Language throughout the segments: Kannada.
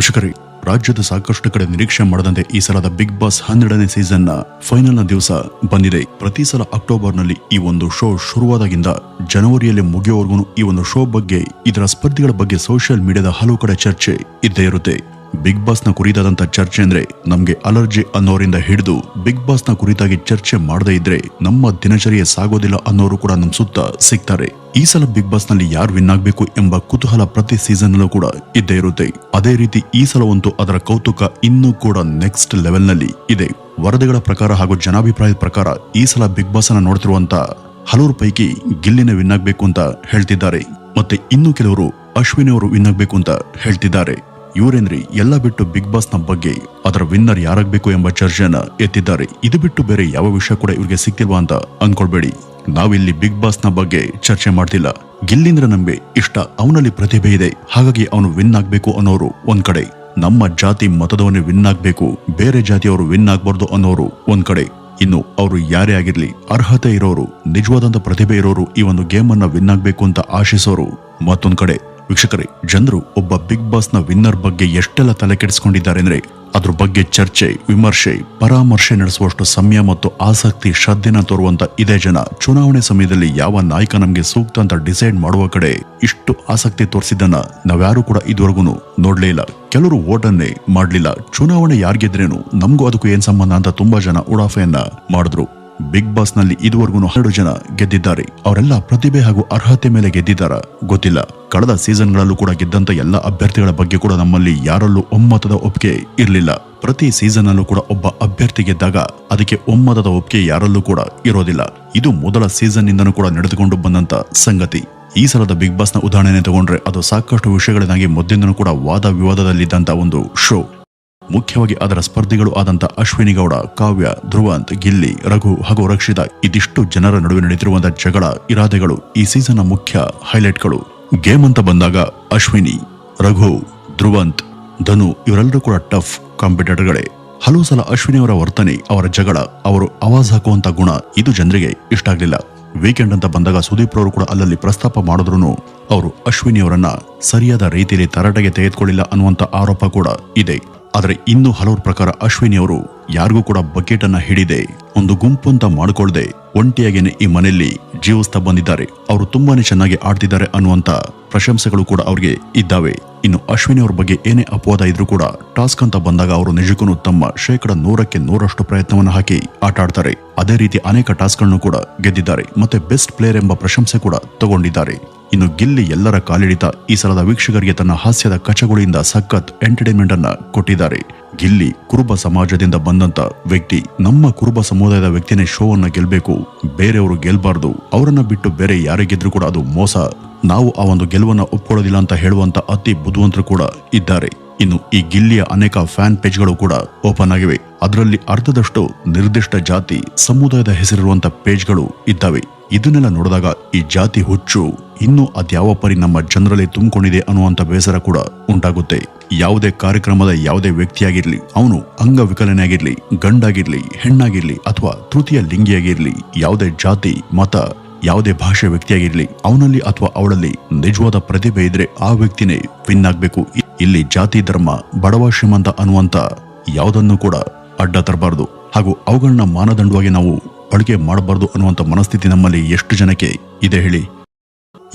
ವೀಕ್ಷಕರೇ, ರಾಜ್ಯದ ಸಾಕಷ್ಟು ಕಡೆ ನಿರೀಕ್ಷೆ ಮಾಡದಂತೆ ಈ ಸಲದ ಬಿಗ್ ಬಾಸ್ 12ನೇ ಸೀಸನ್ ನ ಫೈನಲ್ ನ ದಿವಸ ಬಂದಿದೆ. ಪ್ರತಿ ಸಲ ಅಕ್ಟೋಬರ್ ನಲ್ಲಿ ಈ ಒಂದು ಶೋ ಶುರುವಾದಾಗಿಂದ ಜನವರಿಯಲ್ಲಿ ಮುಗಿಯುವವರೆಗೂ ಈ ಒಂದು ಶೋ ಬಗ್ಗೆ, ಇದರ ಸ್ಪರ್ಧಿಗಳ ಬಗ್ಗೆ ಸೋಷಿಯಲ್ ಮೀಡಿಯಾದ ಹಲವು ಕಡೆ ಚರ್ಚೆ ಇದ್ದೇ ಇರುತ್ತೆ. ಬಿಗ್ ಬಾಸ್ ನ ಕುರಿತಾದಂತ ಚರ್ಚೆ ಅಂದ್ರೆ ನಮ್ಗೆ ಅಲರ್ಜಿ ಅನ್ನೋರಿಂದ ಹಿಡಿದು ಬಿಗ್ ಬಾಸ್ ನ ಕುರಿತಾಗಿ ಚರ್ಚೆ ಮಾಡದೇ ಇದ್ರೆ ನಮ್ಮ ದಿನಚರಿಯೇ ಸಾಗೋದಿಲ್ಲ ಅನ್ನೋರು ಕೂಡ ನಮ್ ಸುತ್ತ ಸಿಗ್ತಾರೆ. ಈ ಸಲ ಬಿಗ್ ಬಾಸ್ ನಲ್ಲಿ ಯಾರು ವಿನ್ ಆಗ್ಬೇಕು ಎಂಬ ಕುತೂಹಲ ಪ್ರತಿ ಸೀಸನ್ ನಲ್ಲೂ ಕೂಡ ಇದ್ದೇ ಇರುತ್ತೆ. ಅದೇ ರೀತಿ ಈ ಸಲವಂತೂ ಅದರ ಕೌತುಕ ಇನ್ನೂ ಕೂಡ ನೆಕ್ಸ್ಟ್ ಲೆವೆಲ್ ನಲ್ಲಿ ಇದೆ. ವರದಿಗಳ ಪ್ರಕಾರ ಹಾಗೂ ಜನಾಭಿಪ್ರಾಯದ ಪ್ರಕಾರ ಈ ಸಲ ಬಿಗ್ ಬಾಸ್ ಅನ್ನ ನೋಡ್ತಿರುವಂತ ಹಲವರು ಪೈಕಿ ಗಿಲ್ಲಿನ ವಿನ್ ಆಗ್ಬೇಕು ಅಂತ ಹೇಳ್ತಿದ್ದಾರೆ. ಮತ್ತೆ ಇನ್ನು ಕೆಲವರು ಅಶ್ವಿನಿ ಅವರು ವಿನ್ ಆಗ್ಬೇಕು ಅಂತ ಹೇಳ್ತಿದ್ದಾರೆ. ಇವರೇಂದ್ರಿ ಎಲ್ಲ ಬಿಟ್ಟು ಬಿಗ್ ಬಾಸ್ ನ ಬಗ್ಗೆ, ಅದರ ವಿನ್ನರ್ ಯಾರಾಗಬೇಕು ಎಂಬ ಚರ್ಚೆಯನ್ನ ಎತ್ತಿದ್ದಾರೆ. ಇದು ಬಿಟ್ಟು ಬೇರೆ ಯಾವ ವಿಷಯ ಕೂಡ ಇವ್ರಿಗೆ ಸಿಕ್ತಿಲ್ವಾ ಅಂತ ಅನ್ಕೊಳ್ಬೇಡಿ. ನಾವಿಲ್ಲಿ ಬಿಗ್ ಬಾಸ್ ನ ಬಗ್ಗೆ ಚರ್ಚೆ ಮಾಡ್ತಿಲ್ಲ. ಗಿಲ್ಲಿಂದ್ರೆ ನಮ್ಗೆ ಇಷ್ಟ, ಅವನಲ್ಲಿ ಪ್ರತಿಭೆ ಇದೆ, ಹಾಗಾಗಿ ಅವನು ವಿನ್ ಆಗ್ಬೇಕು ಅನ್ನೋರು ಒಂದ್ ಕಡೆ, ನಮ್ಮ ಜಾತಿ ಮತದವನೇ ವಿನ್ ಆಗ್ಬೇಕು, ಬೇರೆ ಜಾತಿಯವರು ವಿನ್ ಆಗ್ಬಾರ್ದು ಅನ್ನೋರು ಒಂದ್ ಕಡೆ, ಇನ್ನು ಅವರು ಯಾರೇ ಆಗಿರ್ಲಿ ಅರ್ಹತೆ ಇರೋರು, ನಿಜವಾದಂತ ಪ್ರತಿಭೆ ಇರೋರು ಈ ಒಂದು ಗೇಮ್ ಅನ್ನ ವಿನ್ ಆಗ್ಬೇಕು ಅಂತ ಆಶಿಸೋರು ಮತ್ತೊಂದ್ ಕಡೆ. ವೀಕ್ಷಕರೇ, ಜನರು ಒಬ್ಬ ಬಿಗ್ ಬಾಸ್ ನ ವಿನ್ನರ್ ಬಗ್ಗೆ ಎಷ್ಟೆಲ್ಲ ತಲೆ ಕೆಡಿಸಿಕೊಂಡಿದ್ದಾರೆ ಅಂದ್ರೆ ಅದ್ರ ಬಗ್ಗೆ ಚರ್ಚೆ, ವಿಮರ್ಶೆ, ಪರಾಮರ್ಶೆ ನಡೆಸುವಷ್ಟು ಸಮಯ ಮತ್ತು ಆಸಕ್ತಿ, ಶ್ರದ್ಧೆನ ತೋರುವಂತ ಇದೇ ಜನ ಚುನಾವಣೆ ಸಮಯದಲ್ಲಿ ಯಾವ ನಾಯಕ ನಮ್ಗೆ ಸೂಕ್ತ ಅಂತ ಡಿಸೈಡ್ ಮಾಡುವ ಕಡೆ ಇಷ್ಟು ಆಸಕ್ತಿ ತೋರಿಸಿದ್ದನ್ನ ನಾವ್ಯಾರು ಕೂಡ ಇದುವರೆಗೂ ನೋಡ್ಲೇ ಇಲ್ಲ. ಕೆಲವರು ವೋಟನ್ನೇ ಮಾಡ್ಲಿಲ್ಲ. ಚುನಾವಣೆ ಯಾರ್ಗೆದ್ರೇನು ನಮ್ಗೂ ಅದಕ್ಕೂ ಏನ್ ಸಂಬಂಧ ಅಂತ ತುಂಬಾ ಜನ ಉಡಾಫೆಯನ್ನ ಮಾಡಿದ್ರು. ಬಿಗ್ ಬಾಸ್ ನಲ್ಲಿ ಇದುವರೆಗೂ 12 ಜನ ಗೆದ್ದಿದ್ದಾರೆ. ಅವರೆಲ್ಲ ಪ್ರತಿಭೆ ಹಾಗೂ ಅರ್ಹತೆ ಮೇಲೆ ಗೆದ್ದಿದ್ದಾರ ಗೊತ್ತಿಲ್ಲ. ಕಳೆದ ಸೀಸನ್ಗಳಲ್ಲೂ ಕೂಡ ಗೆದ್ದಂತ ಎಲ್ಲ ಅಭ್ಯರ್ಥಿಗಳ ಬಗ್ಗೆ ಕೂಡ ನಮ್ಮಲ್ಲಿ ಯಾರಲ್ಲೂ ಒಮ್ಮತದ ಒಪ್ಪಿಗೆ ಇರಲಿಲ್ಲ. ಪ್ರತಿ ಸೀಸನ್ ಅಲ್ಲೂ ಕೂಡ ಒಬ್ಬ ಅಭ್ಯರ್ಥಿ ಗೆದ್ದಾಗ ಅದಕ್ಕೆ ಒಮ್ಮತದ ಒಪ್ಪಿಗೆ ಯಾರಲ್ಲೂ ಕೂಡ ಇರೋದಿಲ್ಲ. ಇದು ಮೊದಲ ಸೀಸನ್ ನಿಂದನೂ ಕೂಡ ನಡೆದುಕೊಂಡು ಬಂದಂತ ಸಂಗತಿ. ಈ ಸಲದ ಬಿಗ್ ಬಾಸ್ ನ ಉದಾಹರಣೆ ತಗೊಂಡ್ರೆ ಅದು ಸಾಕಷ್ಟು ವಿಷಯಗಳನ್ನಾಗಿ ಮೊದಲಿಂದನೂ ಕೂಡ ವಾದ ವಿವಾದದಲ್ಲಿದ್ದಂತ ಒಂದು ಶೋ. ಮುಖ್ಯವಾಗಿ ಅದರ ಸ್ಪರ್ಧಿಗಳು ಆದಂತ ಅಶ್ವಿನಿ ಗೌಡ, ಕಾವ್ಯ, ಧ್ರುವಂತ್, ಗಿಲ್ಲಿ, ರಘು ಹಾಗೂ ರಕ್ಷಿತಾ, ಇದಿಷ್ಟು ಜನರ ನಡುವೆ ನಡೆದಿರುವಂತಹ ಜಗಳ, ಇರಾದೆಗಳು ಈ ಸೀಸನ್ ನ ಮುಖ್ಯ ಹೈಲೈಟ್ಗಳು. ಗೇಮ್ ಅಂತ ಬಂದಾಗ ಅಶ್ವಿನಿ, ರಘು, ಧ್ರುವಂತ್, ಧನು ಇವರೆಲ್ಲರೂ ಕೂಡ ಟಫ್ ಕಾಂಪಿಟೇಟರ್ಗಳೇ. ಹಲವು ಸಲ ಅಶ್ವಿನಿ ಅವರ ವರ್ತನೆ, ಅವರ ಜಗಳ, ಅವರು ಆವಾಜ್ ಹಾಕುವಂತ ಗುಣ ಇದು ಜನರಿಗೆ ಇಷ್ಟ ಆಗ್ಲಿಲ್ಲ. ವೀಕೆಂಡ್ ಅಂತ ಬಂದಾಗ ಸುದೀಪ್ ರವರು ಕೂಡ ಅಲ್ಲಲ್ಲಿ ಪ್ರಸ್ತಾಪ ಮಾಡಿದ್ರು ಅವರು ಅಶ್ವಿನಿ ಅವರನ್ನ ಸರಿಯಾದ ರೀತಿಯಲ್ಲಿ ತರಾಟೆಗೆ ತೆಗೆದುಕೊಳ್ಳಿಲ್ಲ ಅನ್ನುವಂತ ಆರೋಪ ಕೂಡ ಇದೆ. ಆದ್ರೆ ಇನ್ನು ಹಲವರ ಪ್ರಕಾರ ಅಶ್ವಿನಿ ಅವರು ಯಾರಿಗೂ ಕೂಡ ಬಕೆಟ್ ಅನ್ನ ಹಿಡಿದೆ, ಒಂದು ಗುಂಪು ಅಂತ ಮಾಡಿಕೊಳ್ಳದೆ ಒಂಟಿಯಾಗೇನೆ ಈ ಮನೆಯಲ್ಲಿ ಜೀವಿಸ್ತಾ ಬಂದಿದ್ದಾರೆ. ಅವರು ತುಂಬಾನೇ ಚೆನ್ನಾಗಿ ಆಡ್ತಿದ್ದಾರೆ ಅನ್ನುವಂತ ಪ್ರಶಂಸೆಗಳು ಕೂಡ ಅವ್ರಿಗೆ ಇದ್ದಾವೆ. ಇನ್ನು ಅಶ್ವಿನಿ ಅವ್ರ ಬಗ್ಗೆ ಏನೇ ಅಪವಾದ ಇದ್ರೂ ಕೂಡ ಟಾಸ್ಕ್ ಅಂತ ಬಂದಾಗ ಅವರು ನಿಜಕ್ಕೂ ತಮ್ಮ 100% ಪ್ರಯತ್ನವನ್ನು ಹಾಕಿ ಆಟ ಆಡ್ತಾರೆ. ಅದೇ ರೀತಿ ಅನೇಕ ಟಾಸ್ಕ್ ಗಳನ್ನು ಕೂಡ ಗೆದ್ದಿದ್ದಾರೆ. ಮತ್ತೆ ಬೆಸ್ಟ್ ಪ್ಲೇಯರ್ ಎಂಬ ಪ್ರಶಂಸೆ ಕೂಡ ತಗೊಂಡಿದ್ದಾರೆ. ಇನ್ನು ಗಿಲ್ಲಿ ಎಲ್ಲರ ಕಾಲಿಡಿತ ಈ ಸಲದ ವೀಕ್ಷಕರಿಗೆ ತನ್ನ ಹಾಸ್ಯದ ಕಚಗುಳಿಯಿಂದ ಸಖತ್ ಎಂಟರ್ಟೈನ್ಮೆಂಟ್ ಅನ್ನ ಕೊಟ್ಟಿದ್ದಾರೆ. ಗಿಲ್ಲಿ ಕುರುಬ ಸಮಾಜದಿಂದ ಬಂದಂತ ವ್ಯಕ್ತಿ. ನಮ್ಮ ಕುರುಬ ಸಮುದಾಯದ ವ್ಯಕ್ತಿನೇ ಶೋ ಅನ್ನ ಗೆಲ್ಬೇಕು, ಬೇರೆಯವರು ಗೆಲ್ಬಾರ್ದು, ಅವರನ್ನ ಬಿಟ್ಟು ಬೇರೆ ಯಾರೇ ಗೆದ್ರು ಕೂಡ ಅದು ಮೋಸ, ನಾವು ಆ ಒಂದು ಗೆಲುವನ್ನ ಒಪ್ಕೊಳ್ಳೋದಿಲ್ಲ ಅಂತ ಹೇಳುವಂತ ಅತಿ ಬುದ್ಧಿವಂತರು ಕೂಡ ಇದ್ದಾರೆ. ಇನ್ನು ಈ ಗಿಲ್ಲಿಯ ಅನೇಕ ಫ್ಯಾನ್ ಪೇಜ್ಗಳು ಕೂಡ ಓಪನ್ ಆಗಿವೆ. ಅದರಲ್ಲಿ ಅರ್ಧದಷ್ಟು ನಿರ್ದಿಷ್ಟ ಜಾತಿ ಸಮುದಾಯದ ಹೆಸರಿರುವಂತ ಪೇಜ್ಗಳು ಇದ್ದಾವೆ. ಇದನ್ನೆಲ್ಲ ನೋಡಿದಾಗ ಈ ಜಾತಿ ಹುಚ್ಚು ಇನ್ನೂ ಅದ್ಯಾವ ಪರಿ ನಮ್ಮ ಜನರಲ್ಲಿ ತುಂಬಿಕೊಂಡಿದೆ ಅನ್ನುವಂತ ಬೇಸರ ಕೂಡ ಉಂಟಾಗುತ್ತೆ. ಯಾವುದೇ ಕಾರ್ಯಕ್ರಮದ ಯಾವುದೇ ವ್ಯಕ್ತಿಯಾಗಿರ್ಲಿ, ಅವನು ಅಂಗವಿಕಲನಾಗಿರ್ಲಿ, ಗಂಡಾಗಿರ್ಲಿ, ಹೆಣ್ಣಾಗಿರ್ಲಿ ಅಥವಾ ತೃತೀಯ ಲಿಂಗಿಯಾಗಿರ್ಲಿ, ಯಾವುದೇ ಜಾತಿ, ಮತ, ಯಾವುದೇ ಭಾಷೆ ವ್ಯಕ್ತಿಯಾಗಿರ್ಲಿ, ಅವನಲ್ಲಿ ಅಥವಾ ಅವಳಲ್ಲಿ ನಿಜವಾದ ಪ್ರತಿಭೆ ಇದ್ರೆ ಆ ವ್ಯಕ್ತಿನೇ ವಿನ್ ಆಗ್ಬೇಕು. ಇಲ್ಲಿ ಜಾತಿ, ಧರ್ಮ, ಬಡವ, ಶ್ರೀಮಂತ ಅನ್ನುವಂತ ಯಾವುದನ್ನು ಕೂಡ ಅಡ್ಡ ತರಬಾರದು ಹಾಗೂ ಅವುಗಳನ್ನ ಮಾನದಂಡವಾಗಿ ನಾವು ಬಳಕೆ ಮಾಡಬಾರದು ಅನ್ನುವಂತ ಮನಸ್ಥಿತಿ ನಮ್ಮಲ್ಲಿ ಎಷ್ಟು ಜನಕ್ಕೆ ಇದೆ ಹೇಳಿ?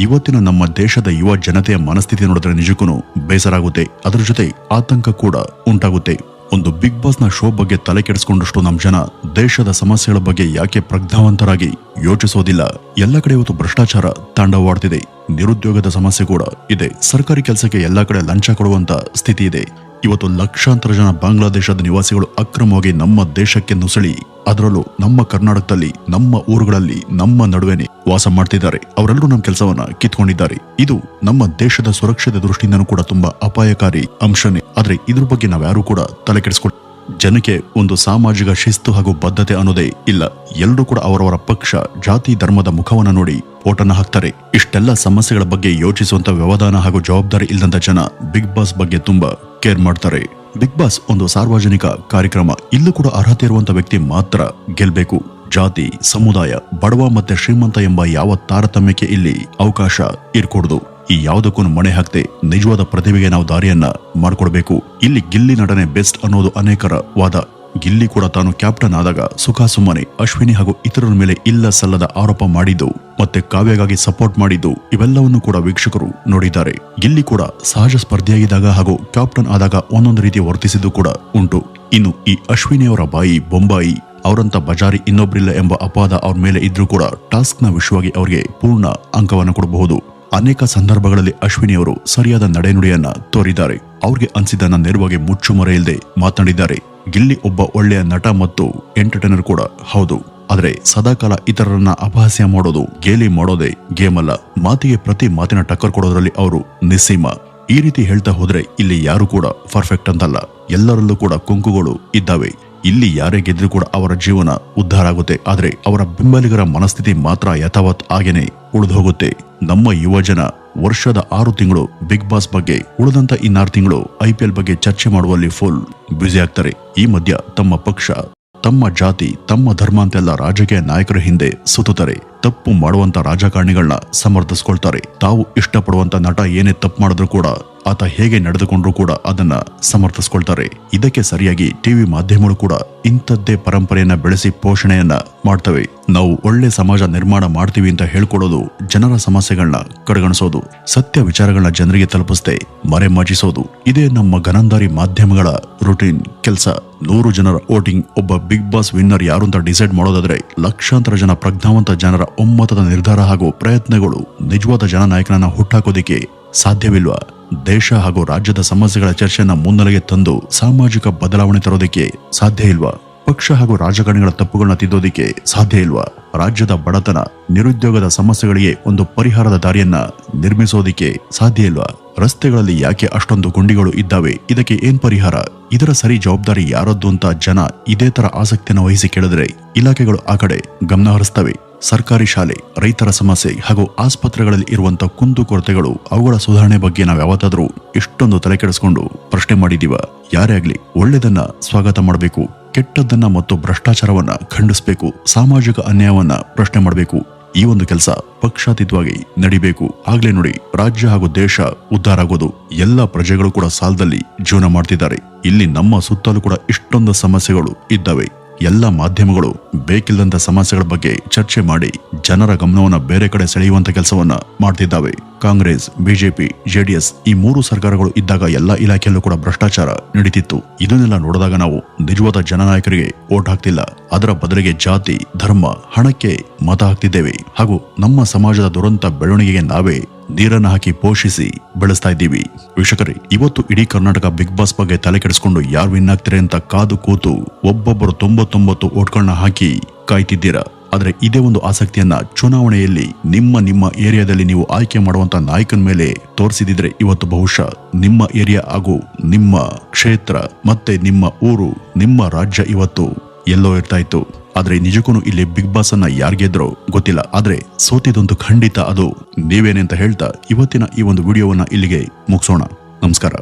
ಇವತ್ತಿನ ನಮ್ಮ ದೇಶದ ಯುವ ಜನತೆಯ ಮನಸ್ಥಿತಿ ನೋಡಿದ್ರೆ ನಿಜಕ್ಕೂ ಬೇಸರ ಆಗುತ್ತೆ. ಅದರ ಜೊತೆ ಆತಂಕ ಕೂಡ ಉಂಟಾಗುತ್ತೆ. ಒಂದು ಬಿಗ್ ಬಾಸ್ ನ ಶೋ ಬಗ್ಗೆ ತಲೆ ಕೆಡಿಸಿಕೊಂಡಷ್ಟು ನಮ್ಮ ಜನ ದೇಶದ ಸಮಸ್ಯೆಗಳ ಬಗ್ಗೆ ಯಾಕೆ ಪ್ರಜ್ಞಾವಂತರಾಗಿ ಯೋಚಿಸೋದಿಲ್ಲ? ಎಲ್ಲ ಕಡೆ ಇವತ್ತು ಭ್ರಷ್ಟಾಚಾರ ತಾಂಡವವಾಡ್ತಿದೆ, ನಿರುದ್ಯೋಗದ ಸಮಸ್ಯೆ ಕೂಡ ಇದೆ, ಸರ್ಕಾರಿ ಕೆಲಸಕ್ಕೆ ಎಲ್ಲಾ ಕಡೆ ಲಂಚ ಕೊಡುವಂತ ಸ್ಥಿತಿ ಇದೆ. ಇವತ್ತು ಲಕ್ಷಾಂತರ ಜನ ಬಾಂಗ್ಲಾದೇಶದ ನಿವಾಸಿಗಳು ಅಕ್ರಮವಾಗಿ ನಮ್ಮ ದೇಶಕ್ಕೆ ನುಸುಳಿ, ಅದರಲ್ಲೂ ನಮ್ಮ ಕರ್ನಾಟಕದಲ್ಲಿ, ನಮ್ಮ ಊರುಗಳಲ್ಲಿ, ನಮ್ಮ ನಡುವೆನೆ ವಾಸ ಮಾಡ್ತಿದ್ದಾರೆ. ಅವರೆಲ್ಲರೂ ನಮ್ಮ ಕೆಲಸವನ್ನ ಕಿತ್ಕೊಂಡಿದ್ದಾರೆ. ಇದು ನಮ್ಮ ದೇಶದ ಸುರಕ್ಷತೆ ದೃಷ್ಟಿಯಿಂದನೂ ಕೂಡ ತುಂಬಾ ಅಪಾಯಕಾರಿ ಅಂಶನೇ. ಆದ್ರೆ ಇದ್ರ ಬಗ್ಗೆ ನಾವ್ಯಾರು ಕೂಡ ತಲೆ ಕೆಡಿಸ್ಕೊಂಡು, ಜನಕ್ಕೆ ಒಂದು ಸಾಮಾಜಿಕ ಶಿಸ್ತು ಹಾಗೂ ಬದ್ಧತೆ ಅನ್ನೋದೇ ಇಲ್ಲ. ಎಲ್ಲರೂ ಕೂಡ ಅವರವರ ಪಕ್ಷ, ಜಾತಿ, ಧರ್ಮದ ಮುಖವನ್ನ ನೋಡಿ ಓಟನ್ನ ಹಾಕ್ತಾರೆ. ಇಷ್ಟೆಲ್ಲ ಸಮಸ್ಯೆಗಳ ಬಗ್ಗೆ ಯೋಚಿಸುವಂತ ವ್ಯವಧಾನ ಹಾಗೂ ಜವಾಬ್ದಾರಿ ಇಲ್ಲದಂತ ಜನ ಬಿಗ್ ಬಾಸ್ ಬಗ್ಗೆ ತುಂಬಾ ಕೇರ್ ಮಾಡ್ತಾರೆ. ಬಿಗ್ ಬಾಸ್ ಒಂದು ಸಾರ್ವಜನಿಕ ಕಾರ್ಯಕ್ರಮ. ಇಲ್ಲೂ ಕೂಡ ಅರ್ಹತೆ ಇರುವಂತ ವ್ಯಕ್ತಿ ಮಾತ್ರ ಗೆಲ್ಬೇಕು. ಜಾತಿ, ಸಮುದಾಯ, ಬಡವ ಮತ್ತೆ ಶ್ರೀಮಂತ ಎಂಬ ಯಾವ ತಾರತಮ್ಯಕ್ಕೆ ಇಲ್ಲಿ ಅವಕಾಶ ಇರ್ಕೊಡ್ದು. ಈ ಯಾವುದಕ್ಕೂ ಮಣೆ ಹಾಕ್ತೆ ನಿಜವಾದ ಪ್ರತಿಭೆಗೆ ನಾವು ದಾರಿಯನ್ನ ಮಾಡ್ಕೊಡ್ಬೇಕು. ಇಲ್ಲಿ ಗಿಲ್ಲಿ ನಟನೆ ಬೆಸ್ಟ್ ಅನ್ನೋದು ಅನೇಕರ ವಾದ. ಗಿಲ್ಲಿ ಕೂಡ ತಾನು ಕ್ಯಾಪ್ಟನ್ ಆದಾಗ ಸುಖಾಸುಮ್ಮನೆ ಅಶ್ವಿನಿ ಹಾಗೂ ಇತರರ ಮೇಲೆ ಇಲ್ಲ ಸಲ್ಲದ ಆರೋಪ ಮಾಡಿದ್ದು ಮತ್ತೆ ಕಾವ್ಯಗಾಗಿ ಸಪೋರ್ಟ್ ಮಾಡಿದ್ದು ಇವೆಲ್ಲವನ್ನು ಕೂಡ ವೀಕ್ಷಕರು ನೋಡಿದ್ದಾರೆ. ಗಿಲ್ಲಿ ಕೂಡ ಸಹಜ ಸ್ಪರ್ಧಿಯಾಗಿದ್ದಾಗ ಹಾಗೂ ಕ್ಯಾಪ್ಟನ್ ಆದಾಗ ಒಂದೊಂದು ರೀತಿ ವರ್ತಿಸಿದ್ದು ಕೂಡ ಉಂಟು. ಇನ್ನು ಈ ಅಶ್ವಿನಿಯವರ ಬಾಯಿ ಬೊಂಬಾಯಿ, ಅವರಂತ ಬಜಾರಿ ಇನ್ನೊಬ್ರಿಲ್ಲ ಎಂಬ ಅಪವಾದ ಅವ್ರ ಮೇಲೆ ಇದ್ರೂ ಕೂಡ ಟಾಸ್ಕ್ ನ ವಿಷಯವಾಗಿ ಅವರಿಗೆ ಪೂರ್ಣ ಅಂಕವನ್ನು ಕೊಡಬಹುದು. ಅನೇಕ ಸಂದರ್ಭಗಳಲ್ಲಿ ಅಶ್ವಿನಿಯವರು ಸರಿಯಾದ ನಡೆನುಡಿಯನ್ನ ತೋರಿದ್ದಾರೆ. ಅವ್ರಿಗೆ ಅನ್ಸಿದ್ದನ್ನ ನೇರವಾಗಿ ಮುಚ್ಚುಮರೆ ಇಲ್ಲದೆ ಮಾತನಾಡಿದ್ದಾರೆ. ಗಿಲ್ಲಿ ಒಬ್ಬ ಒಳ್ಳೆಯ ನಟ ಮತ್ತು ಎಂಟರ್ಟೈನರ್ ಕೂಡ ಹೌದು. ಆದ್ರೆ ಸದಾಕಾಲ ಇತರರನ್ನ ಅಪಹಾಸ್ಯ ಮಾಡೋದು, ಗೇಲಿ ಮಾಡೋದೇ ಗೇಮ್ ಅಲ್ಲ. ಮಾತಿಗೆ ಪ್ರತಿ ಮಾತಿನ ಟಕ್ಕರ್ ಕೊಡೋದ್ರಲ್ಲಿ ಅವರು ನಿಸ್ಸೀಮ. ಈ ರೀತಿ ಹೇಳ್ತಾ ಹೋದ್ರೆ ಇಲ್ಲಿ ಯಾರು ಕೂಡ ಪರ್ಫೆಕ್ಟ್ ಅಂತಲ್ಲ, ಎಲ್ಲರಲ್ಲೂ ಕೂಡ ಕೊಂಕುಗಳು ಇದ್ದಾವೆ. ಇಲ್ಲಿ ಯಾರೇ ಗೆದ್ರು ಕೂಡ ಅವರ ಜೀವನ ಉದ್ಧಾರ ಆಗುತ್ತೆ. ಆದ್ರೆ ಅವರ ಬೆಂಬಲಿಗರ ಮನಸ್ಥಿತಿ ಮಾತ್ರ ಯಥಾವತ್ ಆಗೇನೆ ಉಳಿದು ಹೋಗುತ್ತೆ. ನಮ್ಮ ಯುವಜನ ವರ್ಷದ 6 ತಿಂಗಳು ಬಿಗ್ ಬಾಸ್ ಬಗ್ಗೆ, ಉಳಿದಂತ ಈ 4 ತಿಂಗಳು IPL ಬಗ್ಗೆ ಚರ್ಚೆ ಮಾಡುವಲ್ಲಿ ಫುಲ್ ಬ್ಯುಸಿ ಆಗ್ತಾರೆ. ಈ ಮಧ್ಯ ತಮ್ಮ ಪಕ್ಷ, ತಮ್ಮ ಜಾತಿ, ತಮ್ಮ ಧರ್ಮ ಅಂತೆಲ್ಲ ರಾಜಕೀಯ ನಾಯಕರ ಹಿಂದೆ ಸುತ್ತುತ್ತಾರೆ. ತಪ್ಪು ಮಾಡುವಂತ ರಾಜಕಾರಣಿಗಳನ್ನ ಸಮರ್ಥಿಸ್ಕೊಳ್ತಾರೆ. ತಾವು ಇಷ್ಟಪಡುವಂತ ನಟ ಏನೇ ತಪ್ಪು ಮಾಡಿದ್ರು ಕೂಡ, ಆತ ಹೇಗೆ ನಡೆದುಕೊಂಡ್ರು ಕೂಡ ಅದನ್ನ ಸಮರ್ಥಿಸ್ಕೊಳ್ತಾರೆ. ಇದಕ್ಕೆ ಸರಿಯಾಗಿ ಟಿವಿ ಮಾಧ್ಯಮಗಳು ಕೂಡ ಇಂಥದ್ದೇ ಪರಂಪರೆಯನ್ನ ಬೆಳೆಸಿ ಪೋಷಣೆಯನ್ನ ಮಾಡ್ತವೆ. ನಾವು ಒಳ್ಳೆ ಸಮಾಜ ನಿರ್ಮಾಣ ಮಾಡ್ತೀವಿ ಅಂತ ಹೇಳ್ಕೊಡೋದು, ಜನರ ಸಮಸ್ಯೆಗಳನ್ನ ಕಡೆಗಣಿಸೋದು, ಸತ್ಯ ವಿಚಾರಗಳನ್ನ ಜನರಿಗೆ ತಲುಪಿಸದೆ ಮರೆಮಾಚಿಸೋದು, ಇದೇ ನಮ್ಮ ಗನಂದಾರಿ ಮಾಧ್ಯಮಗಳ ರುಟೀನ್ ಕೆಲಸ. 100 ಜನರ ವೋಟಿಂಗ್, ಒಬ್ಬ ಬಿಗ್ ಬಾಸ್ ವಿನ್ನರ್ ಯಾರು ಅಂತ ಡಿಸೈಡ್ ಮಾಡೋದಾದ್ರೆ ಲಕ್ಷಾಂತರ ಜನ ಪ್ರಜ್ಞಾವಂತ ಜನರ ಒಮ್ಮತದ ನಿರ್ಧಾರ ಹಾಗೂ ಪ್ರಯತ್ನಗಳು ನಿಜವಾದ ಜನನಾಯಕನನ್ನ ಹುಟ್ಟಾಕೋದಿಕ್ಕೆ ಸಾಧ್ಯವಿಲ್ವಾ? ದೇಶ ಹಾಗೂ ರಾಜ್ಯದ ಸಮಸ್ಯೆಗಳ ಚರ್ಚೆಯನ್ನ ಮುನ್ನೆಲೆಗೆ ತಂದು ಸಾಮಾಜಿಕ ಬದಲಾವಣೆ ತರೋದಿಕ್ಕೆ ಸಾಧ್ಯ ಇಲ್ವಾ? ಪಕ್ಷ ಹಾಗೂ ರಾಜಕಾರಣಿಗಳ ತಪ್ಪುಗಳನ್ನ ತಿದ್ದೋದಿಕ್ಕೆ ಸಾಧ್ಯ ಇಲ್ವಾ? ರಾಜ್ಯದ ಬಡತನ, ನಿರುದ್ಯೋಗದ ಸಮಸ್ಯೆಗಳಿಗೆ ಒಂದು ಪರಿಹಾರದ ದಾರಿಯನ್ನ ನಿರ್ಮಿಸೋದಿಕ್ಕೆ ಸಾಧ್ಯ ಇಲ್ವಾ? ರಸ್ತೆಗಳಲ್ಲಿ ಯಾಕೆ ಅಷ್ಟೊಂದು ಗುಂಡಿಗಳು ಇದ್ದಾವೆ? ಇದಕ್ಕೆ ಏನ್ ಪರಿಹಾರ? ಇದರ ಸರಿ ಜವಾಬ್ದಾರಿ ಯಾರದ್ದು ಅಂತ ಜನ ಇದೇ ತರ ಆಸಕ್ತಿಯನ್ನು ವಹಿಸಿ ಕೇಳಿದ್ರೆ ಇಲಾಖೆಗಳು ಆ ಕಡೆ ಗಮನ ಹರಿಸ್ತವೆ. ಸರ್ಕಾರಿ ಶಾಲೆ, ರೈತರ ಸಮಸ್ಯೆ ಹಾಗೂ ಆಸ್ಪತ್ರೆಗಳಲ್ಲಿ ಇರುವಂತ ಕುಂದುಕೊರತೆಗಳು, ಅವುಗಳ ಸುಧಾರಣೆ ಬಗ್ಗೆ ನಾವು ಯಾವತ್ತಾದ್ರೂ ಇಷ್ಟೊಂದು ತಲೆ ಕೆಡಿಸ್ಕೊಂಡು ಪ್ರಶ್ನೆ ಮಾಡಿದೀವ? ಯಾರೇ ಆಗ್ಲಿ ಒಳ್ಳೆದನ್ನ ಸ್ವಾಗತ ಮಾಡಬೇಕು, ಕೆಟ್ಟದ್ದನ್ನ ಮತ್ತು ಭ್ರಷ್ಟಾಚಾರವನ್ನ ಖಂಡಿಸಬೇಕು, ಸಾಮಾಜಿಕ ಅನ್ಯಾಯವನ್ನ ಪ್ರಶ್ನೆ ಮಾಡಬೇಕು. ಈ ಒಂದು ಕೆಲಸ ಪಕ್ಷಾತೀತವಾಗಿ ನಡಿಬೇಕು. ಆಗ್ಲೇ ನೋಡಿ ರಾಜ್ಯ ಹಾಗೂ ದೇಶ ಉದ್ಧಾರ ಆಗೋದು. ಎಲ್ಲ ಪ್ರಜೆಗಳು ಕೂಡ ಸಾಲದಲ್ಲಿ ಜೀವನ ಮಾಡ್ತಿದ್ದಾರೆ. ಇಲ್ಲಿ ನಮ್ಮ ಸುತ್ತಲೂ ಕೂಡ ಇಷ್ಟೊಂದು ಸಮಸ್ಯೆಗಳು ಇದ್ದಾವೆ. ಎಲ್ಲ ಮಾಧ್ಯಮಗಳು ಬೇಕಿಲ್ಲದಂತ ಸಮಸ್ಯೆಗಳ ಬಗ್ಗೆ ಚರ್ಚೆ ಮಾಡಿ ಜನರ ಗಮನವನ್ನ ಬೇರೆ ಕಡೆ ಸೆಳೆಯುವಂತ ಕೆಲಸವನ್ನ ಮಾಡ್ತಿದ್ದಾವೆ. ಕಾಂಗ್ರೆಸ್, ಬಿಜೆಪಿ, JDS ಈ 3 ಸರ್ಕಾರಗಳು ಇದ್ದಾಗ ಎಲ್ಲ ಇಲಾಖೆಯಲ್ಲೂ ಕೂಡ ಭ್ರಷ್ಟಾಚಾರ ನಡೀತಿತ್ತು. ಇದನ್ನೆಲ್ಲ ನೋಡಿದಾಗ ನಾವು ನಿಜವಾದ ಜನನಾಯಕರಿಗೆ ವೋಟ್ ಹಾಕ್ತಿಲ್ಲ. ಅದರ ಬದಲಿಗೆ ಜಾತಿ, ಧರ್ಮ, ಹಣಕ್ಕೆ ಮತ ಹಾಕ್ತಿದ್ದೇವೆ. ಹಾಗೂ ನಮ್ಮ ಸಮಾಜದ ದುರಂತ ಬೆಳವಣಿಗೆಗೆ ನಾವೇ ನೀರನ್ನು ಹಾಕಿ ಪೋಷಿಸಿ ಬೆಳೆಸ್ತಾ ಇದ್ದೀವಿ. ವೀಕ್ಷಕರೇ, ಇವತ್ತು ಇಡೀ ಕರ್ನಾಟಕ ಬಿಗ್ ಬಾಸ್ ಬಗ್ಗೆ ತಲೆ ಕೆಡಿಸ್ಕೊಂಡು ಯಾರು ವಿನ್ ಆಗ್ತಾರೆ ಅಂತ ಕಾದು ಕೂತು ಒಬ್ಬೊಬ್ಬರು 99 ವೋಟ್ಗಳನ್ನ ಹಾಕಿ ಕಾಯ್ತಿದ್ದೀರಾ. ಆದ್ರೆ ಇದೇ ಒಂದು ಆಸಕ್ತಿಯನ್ನ ಚುನಾವಣೆಯಲ್ಲಿ ನಿಮ್ಮ ಏರಿಯಾದಲ್ಲಿ ನೀವು ಆಯ್ಕೆ ಮಾಡುವಂತ ನಾಯಕನ ಮೇಲೆ ತೋರಿಸಿದಿದ್ರೆ ಇವತ್ತು ಬಹುಶಃ ನಿಮ್ಮ ಏರಿಯಾ ಹಾಗೂ ನಿಮ್ಮ ಕ್ಷೇತ್ರ ಮತ್ತೆ ನಿಮ್ಮ ಊರು, ನಿಮ್ಮ ರಾಜ್ಯ ಇವತ್ತು ಎಲ್ಲೋ ಇರ್ತಾ ಇತ್ತು. ಆದ್ರೆ ನಿಜಕ್ಕೂ ಇಲ್ಲಿ ಬಿಗ್ ಬಾಸ್ ಅನ್ನ ಯಾರ್ ಗೆದ್ರೋ ಗೊತ್ತಿಲ್ಲ. ಆದ್ರೆ ಸೋತಿದಂತೂ ಖಂಡಿತ ಅದು ನೀವೇನೆ ಅಂತ ಹೇಳ್ತಾ ಇವತ್ತಿನ ಈ ಒಂದು ವಿಡಿಯೋವನ್ನ ಇಲ್ಲಿಗೆ ಮುಗಿಸೋಣ. ನಮಸ್ಕಾರ.